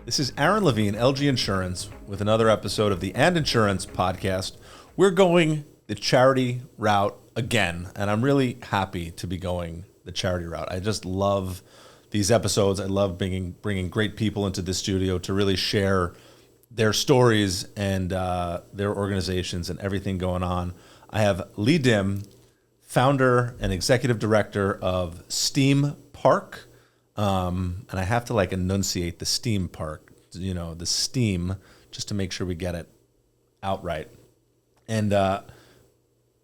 This is Aaron Levine, LG Insurance, with another episode of the And Insurance podcast. We're going the charity route again, and I'm really happy to be going the charity route. I just love these episodes. I love bringing great people into the studio to really share their stories and their organizations and everything going on. I have Leigh Dym, founder and executive director of STEAMpark. And I have to enunciate the STEAMpark, the STEAM, just to make sure we get it outright. And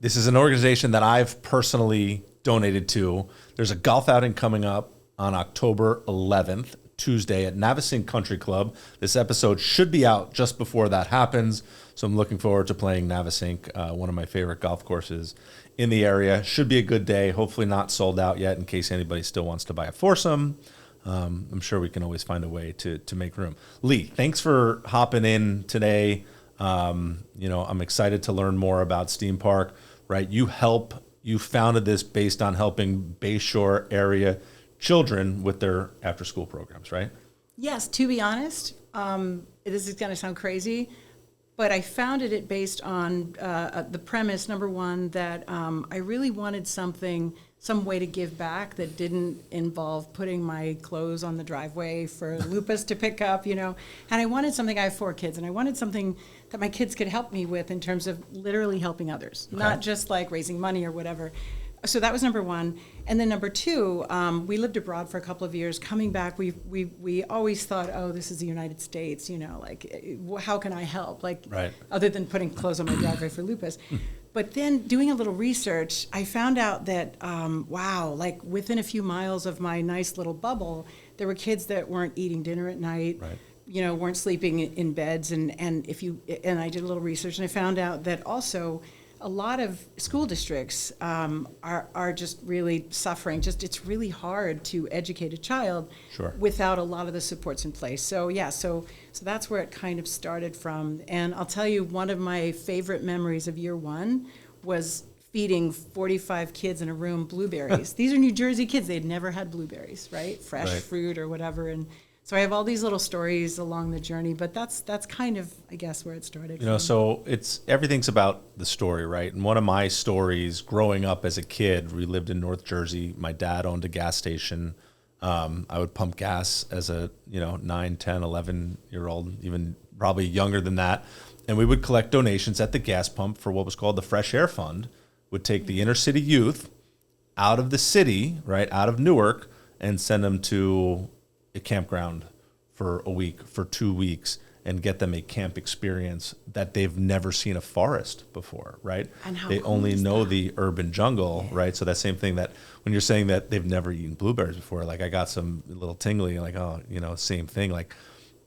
this is an organization that I've personally donated to. There's a golf outing coming up on October 11th, Tuesday at Navesink Country Club. This episode should be out just before that happens. So I'm looking forward to playing Navesink, one of my favorite golf courses in the area. Should be a good day. Hopefully not sold out yet in case anybody still wants to buy a foursome. I'm sure we can always find a way to make room. Leigh, thanks for hopping in today. I'm excited to learn more about STEAMpark, right? You founded this based on helping Bayshore area children with their after-school programs, right? Yes, to be honest, this is going to sound crazy, but I founded it based on the premise, number one, that I really wanted some way to give back that didn't involve putting my clothes on the driveway for Lupus to pick up, and I wanted something. I have 4 kids, and I wanted something that my kids could help me with in terms of literally helping others, not just like raising money or whatever. So that was number one. And then number two, we lived abroad for a couple of years. Coming back, we always thought, oh, this is the United States, how can I help? Right. Other than putting clothes on my driveway for Lupus. But then doing a little research, I found out that, within a few miles of my nice little bubble, there were kids that weren't eating dinner at night, right. Weren't sleeping in beds. And I did a little research, and I found out that also a lot of school districts are just really suffering. It's really hard to educate a child without a lot of the supports in place. So that's where it kind of started from. And I'll tell you, one of my favorite memories of year one was feeding 45 kids in a room blueberries. These are New Jersey kids. They'd never had blueberries, right? Fresh fruit or whatever. And so I have all these little stories along the journey, but that's kind of, I guess, where it started. So everything's about the story, right? And one of my stories growing up as a kid, we lived in North Jersey. My dad owned a gas station. I would pump gas as a 9, 10, 11-year-old, even probably younger than that. And we would collect donations at the gas pump for what was called the Fresh Air Fund. Would take the inner city youth out of the city, right, out of Newark, and send them to a campground for a week, for 2 weeks, and get them a camp experience that they've never seen a forest before, right? And how they only know the urban jungle, right? So that same thing that when you're saying that they've never eaten blueberries before, I got some little tingly, same thing.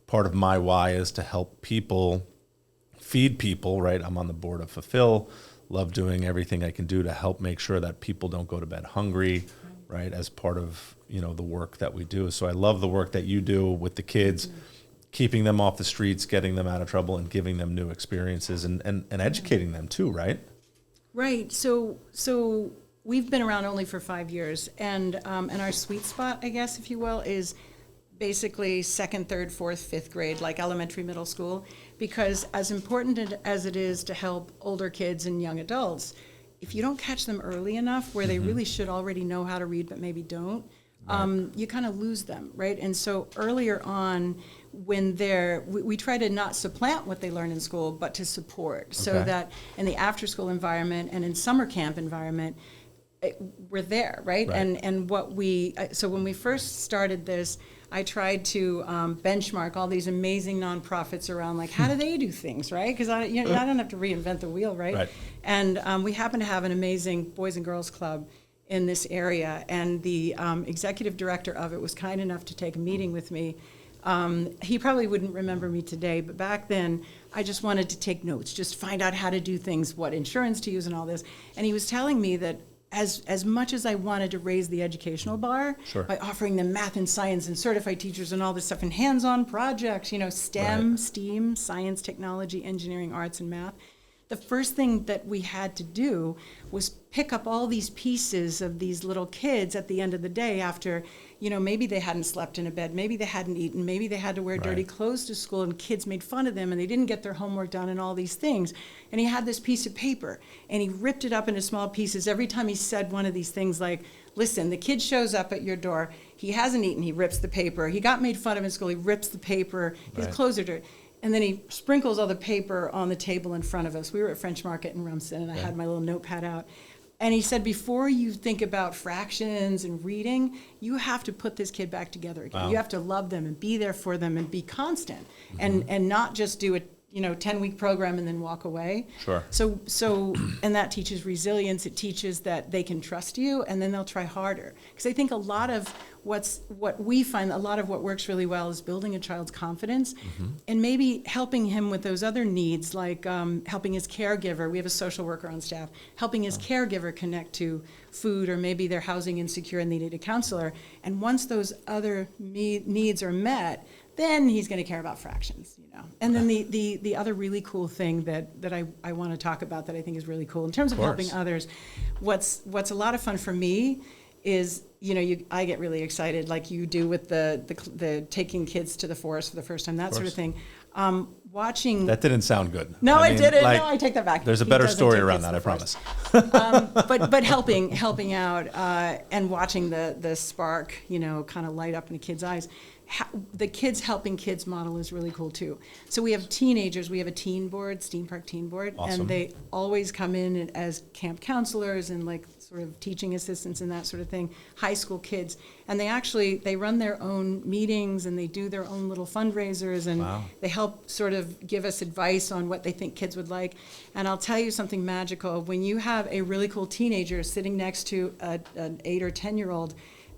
Part of my why is to help people, feed people, right? I'm on the board of Fulfill, love doing everything I can do to help make sure that people don't go to bed hungry, right, as part of the work that we do. So I love the work that you do with the kids, keeping them off the streets, getting them out of trouble, and giving them new experiences and educating them too, right? Right. So we've been around only for 5 years, and our sweet spot, I guess, if you will, is basically 2nd, 3rd, 4th, 5th grade, like elementary, middle school, because as important as it is to help older kids and young adults, if you don't catch them early enough where they really should already know how to read but maybe don't, you kind of lose them, right? And so earlier on, when we try to not supplant what they learn in school, but to support, so that in the after-school environment and in summer camp environment, we're there, right? And so when we first started this, I tried to benchmark all these amazing nonprofits around, how do they do things, right? Because I don't have to reinvent the wheel, right? And we happen to have an amazing Boys and Girls Club in this area, and the executive director of it was kind enough to take a meeting with me. He probably wouldn't remember me today, but back then I just wanted to take notes, just find out how to do things, what insurance to use and all this. And he was telling me that as much as I wanted to raise the educational bar by offering them math and science and certified teachers and all this stuff and hands-on projects, STEM, STEAM, science, technology, engineering, arts, and math, the first thing that we had to do was pick up all these pieces of these little kids at the end of the day after, maybe they hadn't slept in a bed, maybe they hadn't eaten, maybe they had to wear dirty clothes to school, and kids made fun of them, and they didn't get their homework done, and all these things. And he had this piece of paper, and he ripped it up into small pieces every time he said one of these things like, listen, the kid shows up at your door, he hasn't eaten, he rips the paper, he got made fun of in school, he rips the paper, his clothes are dirty. And then he sprinkles all the paper on the table in front of us. We were at French Market in Rumson, and I had my little notepad out. And he said, before you think about fractions and reading, you have to put this kid back together again. Wow. You have to love them and be there for them and be constant, and not just do a 10-week program and then walk away. Sure. So and that teaches resilience. It teaches that they can trust you, and then they'll try harder. Because I think a lot of what we find, a lot of what works really well is building a child's confidence, and maybe helping him with those other needs, like helping his caregiver. We have a social worker on staff, helping his caregiver connect to food, or maybe they're housing insecure and they need a counselor. And once those other needs are met, then he's going to care about fractions, And then the other really cool thing that I want to talk about that I think is really cool in terms of helping others, what's a lot of fun for me is, I get really excited like you do with the taking kids to the forest for the first time, that sort of thing. Watching. That didn't sound good. No, I didn't. No, I take that back. There's a better story around that, I promise. But helping out and watching the spark, kind of light up in the kids' eyes. The kids helping kids model is really cool too. So we have teenagers. We have a teen board, STEAMpark teen board, and they always come in as camp counselors and like sort of teaching assistants and that sort of thing. High school kids, and they run their own meetings and they do their own little fundraisers, and they help sort of give us advice on what they think kids would like. And I'll tell you something magical: when you have a really cool teenager sitting next to an 8 or 10-year-old.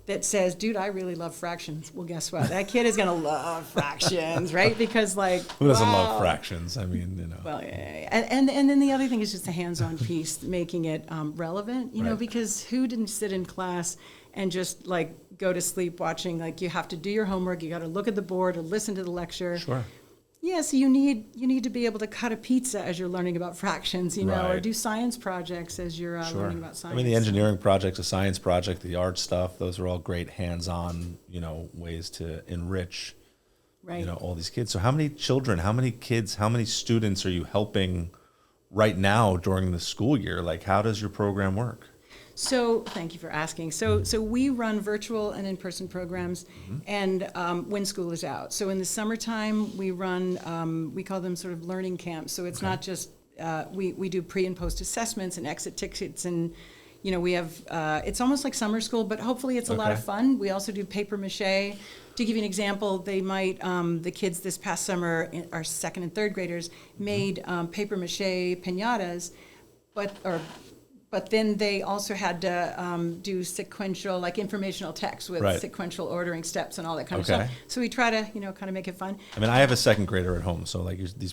That says, dude, I really love fractions. Well, guess what? That kid is going to love fractions, right? Because who doesn't love fractions? I mean, Well, yeah. And then the other thing is just a hands-on piece, making it relevant, because who didn't sit in class and just go to sleep watching, you have to do your homework, you got to look at the board or listen to the lecture. Sure. Yeah, so you need to be able to cut a pizza as you're learning about fractions, or do science projects as you're learning about science. I mean, the engineering projects, a science project, the art stuff, those are all great hands-on, ways to enrich, all these kids. So how many children, how many kids, how many students are you helping right now during the school year? How does your program work? So thank you for asking. So we run virtual and in-person programs, and when school is out. So in the summertime, we run, we call them sort of learning camps. So it's not just, we do pre and post assessments and exit tickets, and we have, it's almost like summer school, but hopefully it's a lot of fun. We also do paper mache. To give you an example, they might, the kids this past summer, our second and third graders, made paper mache piñatas, but then they also had to do sequential, informational text with sequential ordering steps and all that kind of stuff. So we try to, kind of make it fun. I mean, I have a second grader at home, so these, these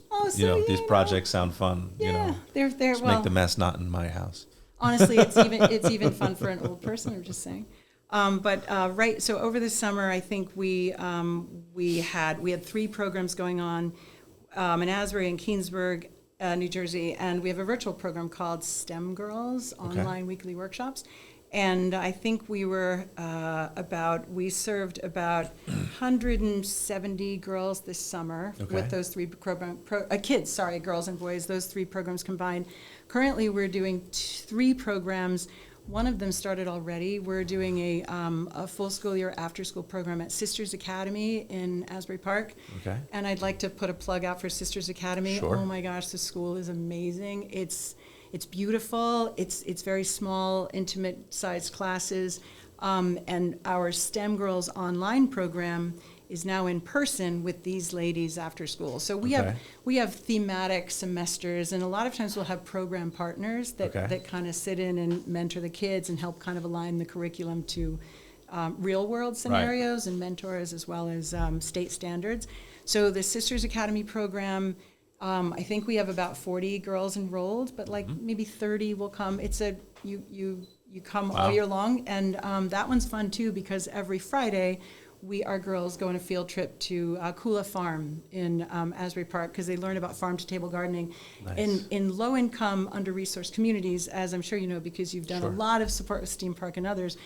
projects sound fun. They're just make the mess not in my house. Honestly, it's even fun for an old person. I'm just saying. So over the summer, I think we had 3 programs going on in Asbury and Keansburg, New Jersey, and we have a virtual program called STEM Girls, online weekly workshops. And I think we served about 170 girls this summer with those 3 girls and boys, those 3 programs combined. Currently, we're doing 3 programs. One of them started already. We're doing a full school year after school program at Sisters Academy in Asbury Park. Okay. And I'd like to put a plug out for Sisters Academy. Sure. Oh my gosh, the school is amazing. It's beautiful. It's very small, intimate sized classes. And our STEM Girls online program is now in person with these ladies after school. So we have thematic semesters, and a lot of times we'll have program partners that kind of sit in and mentor the kids and help kind of align the curriculum to real world scenarios and mentors as well as state standards. So the Sisters Academy program, I think we have about 40 girls enrolled, but maybe 30 will come. It's you come all year long, and that one's fun too because every Friday our girls go on a field trip to Kula Farm in Asbury Park because they learn about farm-to-table gardening. Nice. In low-income, under-resourced communities, as I'm sure you know because you've done a lot of support with STEAMpark and others,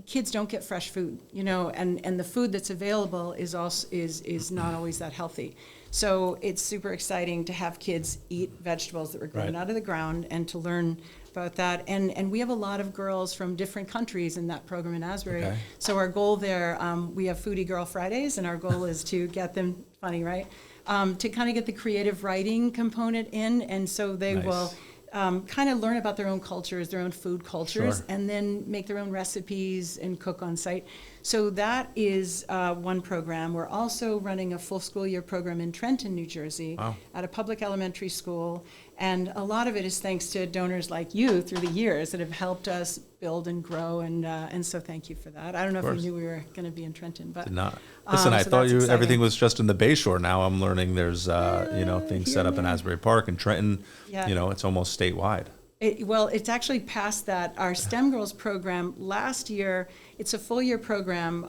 kids don't get fresh food, and the food that's available is also is not always that healthy. So it's super exciting to have kids eat vegetables that were grown out of the ground and to learn about that. And we have a lot of girls from different countries in that program in Asbury. Okay. So our goal there, we have Foodie Girl Fridays, and our goal is to get them, funny, right? To kind of get the creative writing component in, and so they will kind of learn about their own cultures, their own food cultures, and then make their own recipes and cook on site. So that is one program. We're also running a full school year program in Trenton, New Jersey, at a public elementary school. And a lot of it is thanks to donors like you through the years that have helped us build and grow. And so thank you for that. I don't know if you knew we were going to be in Trenton, but did not. Listen, I so thought that's exciting. everything was just in the Bay Shore. Now I'm learning there's things set up in Asbury Park and Trenton. Yeah. It's almost statewide. It's actually past that. Our STEM Girls program last year, it's a full year program.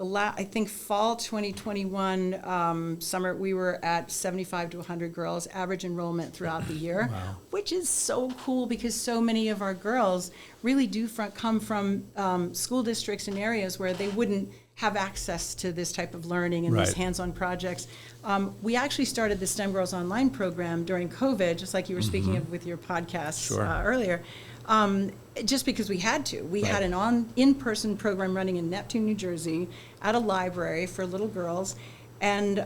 I think fall 2021 summer, we were at 75 to 100 girls, average enrollment throughout the year, which is so cool because so many of our girls really do come from school districts and areas where they wouldn't have access to this type of learning and these hands-on projects. We actually started the STEM Girls Online program during COVID, just like you were speaking of with your podcast earlier, just because we had to. We had an in-person program running in Neptune, New Jersey, at a library for little girls, and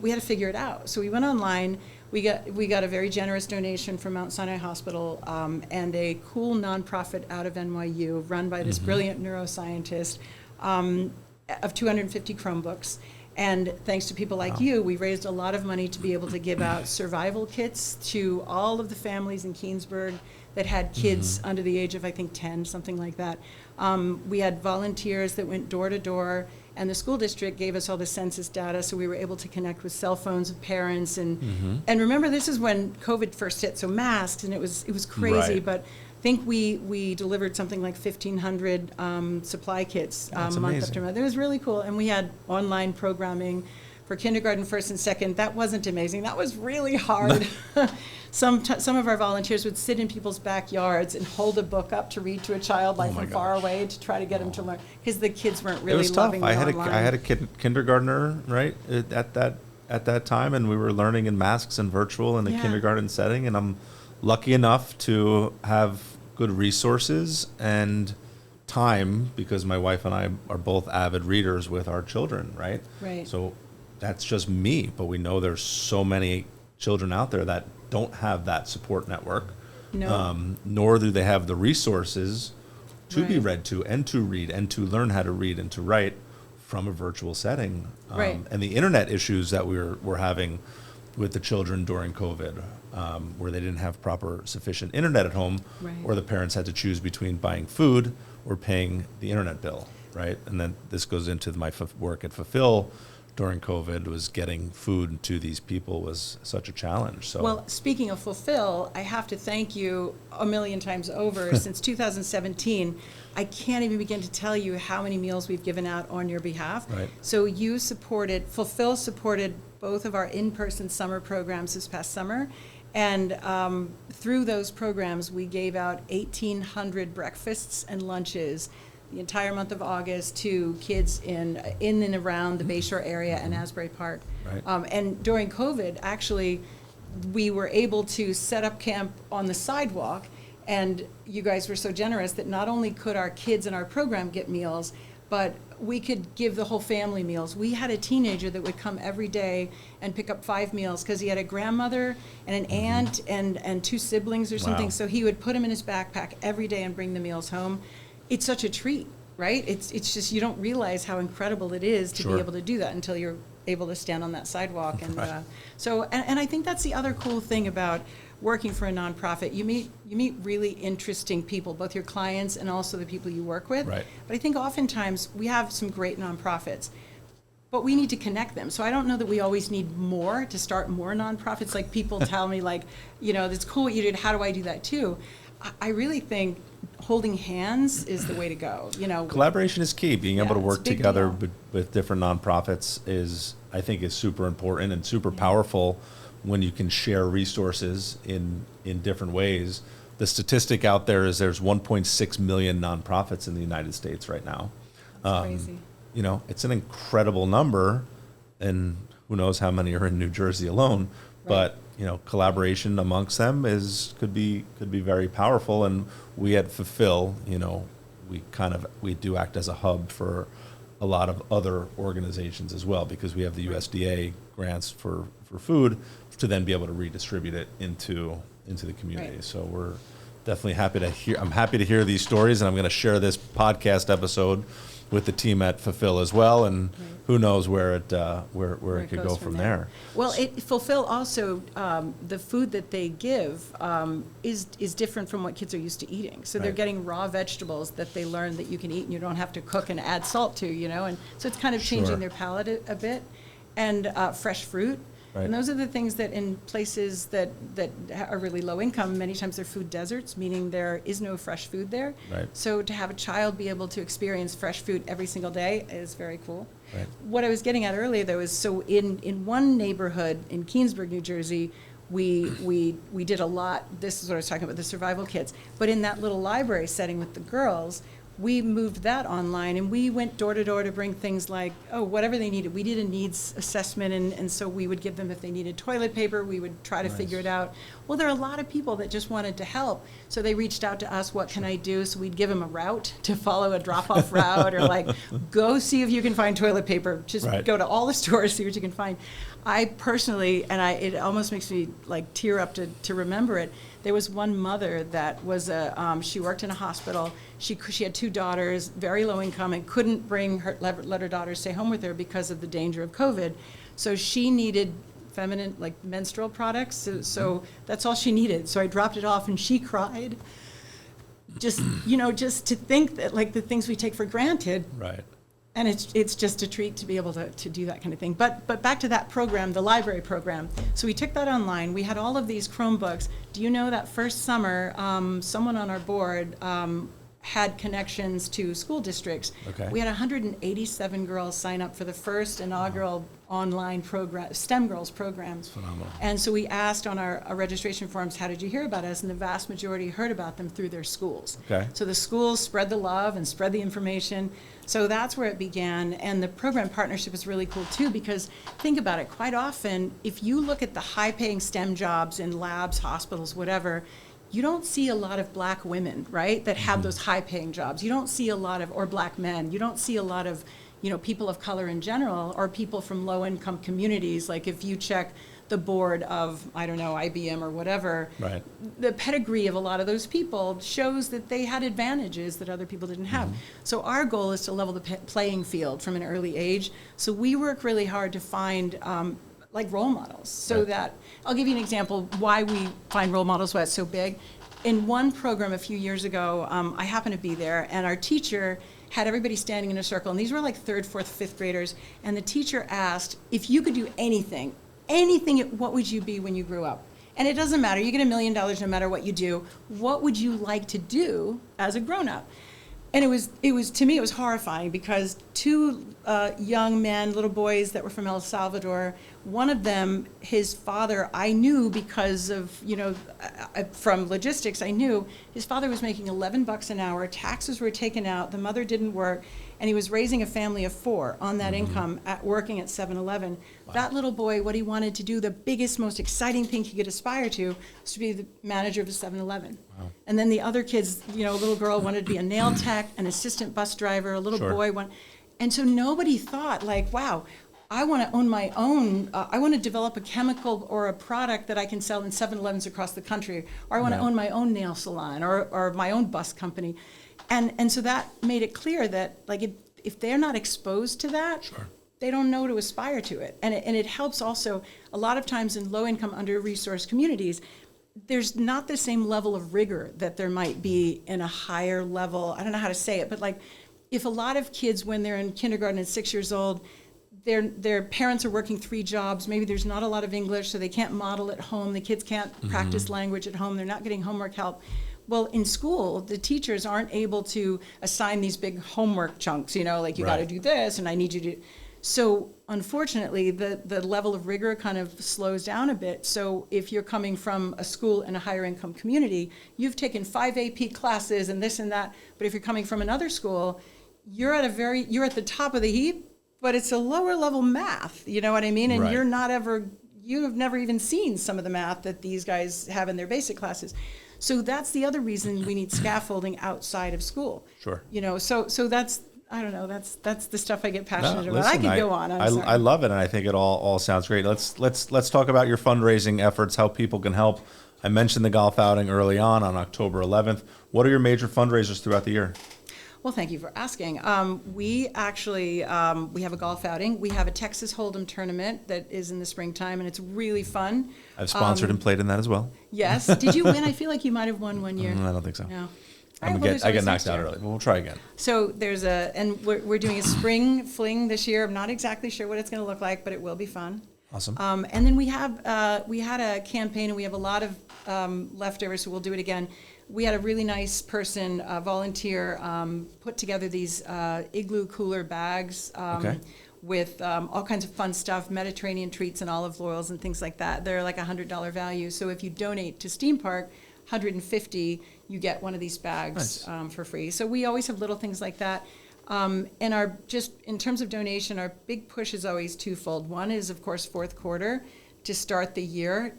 we had to figure it out. So we went online. We got a very generous donation from Mount Sinai Hospital and a cool nonprofit out of NYU run by this brilliant neuroscientist of 250 Chromebooks. And thanks to people like you, we raised a lot of money to be able to give out survival kits to all of the families in Keansburg that had kids under the age of, I think, 10, something like that. We had volunteers that went door to door, and the school district gave us all the census data, so we were able to connect with cell phones of parents. And remember, this is when COVID first hit, so masks, and it was crazy, but I think we delivered something like 1,500 supply kits month after month. It was really cool, and we had online programming for kindergarten, first and second. That wasn't amazing. That was really hard. Some of our volunteers would sit in people's backyards and hold a book up to read to a child from far away to try to get them to learn, because the kids weren't really It was tough. loving I online. had a kindergartner at that time, and we were learning in masks and virtual in the kindergarten setting, and I'm lucky enough to have good resources and time because my wife and I are both avid readers with our children, right? Right. So that's just me, but we know there's so many children out there that don't have that support network, nor do they have the resources to be read to and to read and to learn how to read and to write from a virtual setting. And the internet issues that we're having with the children during COVID, where they didn't have proper sufficient internet at home, or the parents had to choose between buying food or paying the internet bill, right? And then this goes into my work at Fulfill during COVID, was getting food to these people was such a challenge. So, well, speaking of Fulfill, I have to thank you a million times over. Since 2017, I can't even begin to tell you how many meals we've given out on your behalf. Right. So Fulfill supported both of our in-person summer programs this past summer. And through those programs, we gave out 1,800 breakfasts and lunches the entire month of August to kids in and around the Bayshore area and Asbury Park. Right. And during COVID, actually, we were able to set up camp on the sidewalk, and you guys were so generous that not only could our kids in our program get meals, but we could give the whole family meals. We had a teenager that would come every day and pick up 5 meals because he had a grandmother and an aunt and 2 siblings or something. Wow. So he would put them in his backpack every day and bring the meals home. It's such a treat, right? It's just, you don't realize how incredible it is to be able to do that until you're able to stand on that sidewalk. And and I think that's the other cool thing about working for a nonprofit. You meet really interesting people, both your clients and also the people you work with. Right. But I think oftentimes we have some great nonprofits, but we need to connect them. So I don't know that we always need more to start more nonprofits. Like people tell me, like, that's cool what you did. How do I do that too? I really think holding hands is the way to go. Collaboration is key. Being able to it's a work big together deal. with different nonprofits I think is super important and super powerful when you can share resources in different ways. the statistic out there is there's 1.6 million nonprofits in the United States right now. Crazy. You know, it's an incredible number, and who knows how many are in New Jersey alone. Right. But you know, collaboration amongst them could be very powerful. And we at Fulfill, you know, we do act as a hub for a lot of other organizations as well, because we have the USDA grants for food to then be able to redistribute it into the community. Right. So we're definitely happy to hear. I'm happy to hear these stories, and I'm going to share this podcast episode with the team at Fulfill as well, and who knows where it could go from there. Well, Fulfill also, the food that they give is different from what kids are used to eating. So they're getting raw vegetables that they learn that you can eat, and you don't have to cook and add salt to, you know, and so it's kind of changing their palate a bit, and fresh fruit. Right. And those are the things that in places that are really low income, many times they're food deserts, meaning there is no fresh food there. Right. So to have a child be able to experience fresh food every single day is very cool. Right. What I was getting at earlier, though, is so in one neighborhood in Keansburg, New Jersey, we did a lot. This is what I was talking about, the survival kits. But in that little library setting with the girls, we moved that online, and we went door to door to bring things like, whatever they needed. We did a needs assessment, and so we would give them, if they needed toilet paper, we would try to figure it out. Well, there are a lot of people that just wanted to help, so they reached out to us, what can I do? So we'd give them a route to follow, a drop-off route, or like, go see if you can find toilet paper. Just go to all the stores, see what you can find. I personally, and it almost makes me like tear up to remember it, there was one mother that was she worked in a hospital. She had 2 daughters, very low income, and couldn't let her daughters stay home with her because of the danger of COVID. So she needed feminine, like menstrual products. So that's all she needed. So I dropped it off, and she cried. Just to think that, like, the things we take for granted. Right. And it's just a treat to be able to do that kind of thing. But back to that program, the library program. So we took that online. We had all of these Chromebooks. Do you know that first summer, someone on our board had connections to school districts. Okay. We had 187 girls sign up for the first inaugural online program, STEM Girls program. That's phenomenal. And so we asked on our registration forms, how did you hear about us? And the vast majority heard about them through their schools. Okay. So the schools spread the love and spread the information. So that's where it began. And the program partnership is really cool too, because think about it, quite often, if you look at the high-paying STEM jobs in labs, hospitals, whatever, you don't see a lot of black women, right, that have those high-paying jobs. You don't see a lot of, or black men. You don't see a lot of, people of color in general, or people from low-income communities. Like if you check the board of, I don't know, IBM or whatever, right, the pedigree of a lot of those people shows that they had advantages that other people didn't have. So our goal is to level the playing field from an early age. So we work really hard to find like role models, so that, I'll give you an example why we find role models, why it's so big. In one program a few years ago, I happened to be there, and our teacher had everybody standing in a circle, and these were like 3rd, 4th, 5th graders, and the teacher asked, if you could do anything, what would you be when you grew up? And it doesn't matter, you get $1 million no matter what you do. What would you like to do as a grown-up? And it was to me, it was horrifying, because 2 young men, little boys that were from El Salvador, one of them, his father, I knew because of, from logistics, I knew his father was making $11 an hour, taxes were taken out, the mother didn't work, and he was raising a family of 4 on that income, working at 7-Eleven. Wow. That little boy, what he wanted to do, the biggest, most exciting thing he could aspire to, was to be the manager of a 7-Eleven. Wow. And then the other kids, a little girl wanted to be a nail tech, an assistant bus driver, a little boy wanted, and so nobody thought, like, wow, I want to own my own, I want to develop a chemical or a product that I can sell in 7-Elevens across the country, or I want to own my own nail salon, or my own bus company. And so that made it clear that, like, if they're not exposed to that, they don't know to aspire to it. And it helps also, a lot of times in low-income, under-resourced communities, there's not the same level of rigor that there might be in a higher level, I don't know how to say it, but like, if a lot of kids, when they're in kindergarten at 6 years old, their parents are working 3 jobs, maybe there's not a lot of English, so they can't model at home, the kids can't practice language at home, they're not getting homework help. Well, in school, the teachers aren't able to assign these big homework chunks, like you got to do this, and I need you to. So unfortunately, the level of rigor kind of slows down a bit. So if you're coming from a school in a higher income community, you've taken 5 AP classes and this and that. But if you're coming from another school, you're at the top of the heap, but it's a lower level math. You know what I mean? And Right. you have never even seen some of the math that these guys have in their basic classes. So that's the other reason we need scaffolding outside of school. Sure. You know, so that's, I don't know, that's the stuff I get passionate about. Listen, I could go on. I love it, and I think it all sounds great. Let's talk about your fundraising efforts, how people can help. I mentioned the golf outing early on October 11th. What are your major fundraisers throughout the year? Well, thank you for asking. We actually, we have a golf outing. We have a Texas Hold'em tournament that is in the springtime, and it's really fun. I've sponsored and played in that as well. Yes. Did you win? I feel like you might have won one year. I don't think so. No. I get knocked out early. Well, we'll try again. So and we're doing a spring fling this year. I'm not exactly sure what it's going to look like, but it will be fun. Awesome. And then we had a campaign, and we have a lot of leftovers, so we'll do it again. We had a really nice person, volunteer, put together these igloo cooler bags with all kinds of fun stuff, Mediterranean treats and olive oils and things like that. They're like $100 value. So if you donate to STEAMpark, $150, you get one of these bags for free. So we always have little things like that. And in terms of donation, our big push is always twofold. One is, of course, fourth quarter to start the year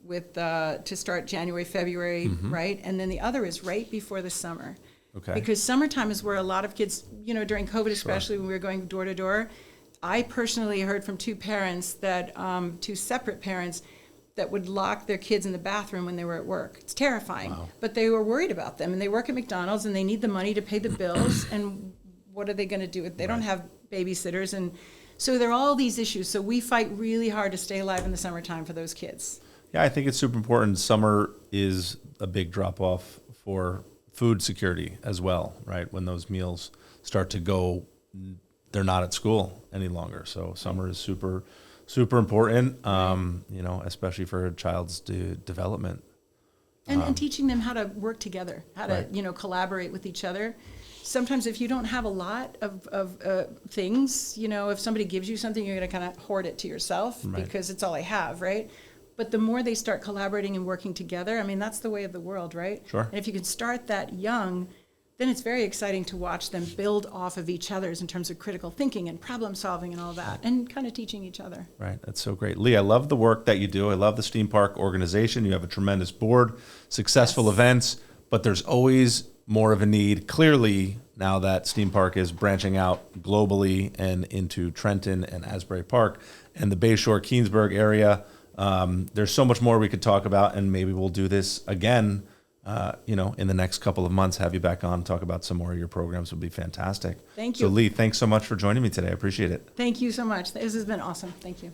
to start January, February, right? And then the other is right before the summer. Okay. Because summertime is where a lot of kids, during COVID especially, when we were going door to door, I personally heard from two separate parents that would lock their kids in the bathroom when they were at work. It's terrifying. Wow. But they were worried about them, and they work at McDonald's, and they need the money to pay the bills, and what are they going to do? They don't have babysitters, and so there are all these issues. So we fight really hard to stay alive in the summertime for those kids. Yeah, I think it's super important. Summer is a big drop-off for food security as well, right? When those meals start to go, they're not at school any longer. So summer is super important, especially for a child's development. And teaching them how to work together, how to, collaborate with each other. Sometimes if you don't have a lot of things, if somebody gives you something, you're going to kind of hoard it to yourself because it's all I have, right? But the more they start collaborating and working together, that's the way of the world, right? Sure. And if you can start that young, then it's very exciting to watch them build off of each other's in terms of critical thinking and problem solving and all that, and kind of teaching each other. Right. That's so great. Leigh, I love the work that you do. I love the STEAMpark organization. You have a tremendous board, successful events, but there's always more of a need. Clearly, now that STEAMpark is branching out globally and into Trenton and Asbury Park and the Bayshore, Keansburg area, there's so much more we could talk about, and maybe we'll do this again in the next couple of months, have you back on, talk about some more of your programs would be fantastic. Thank you. So Leigh, thanks so much for joining me today. I appreciate it. Thank you so much. This has been awesome. Thank you.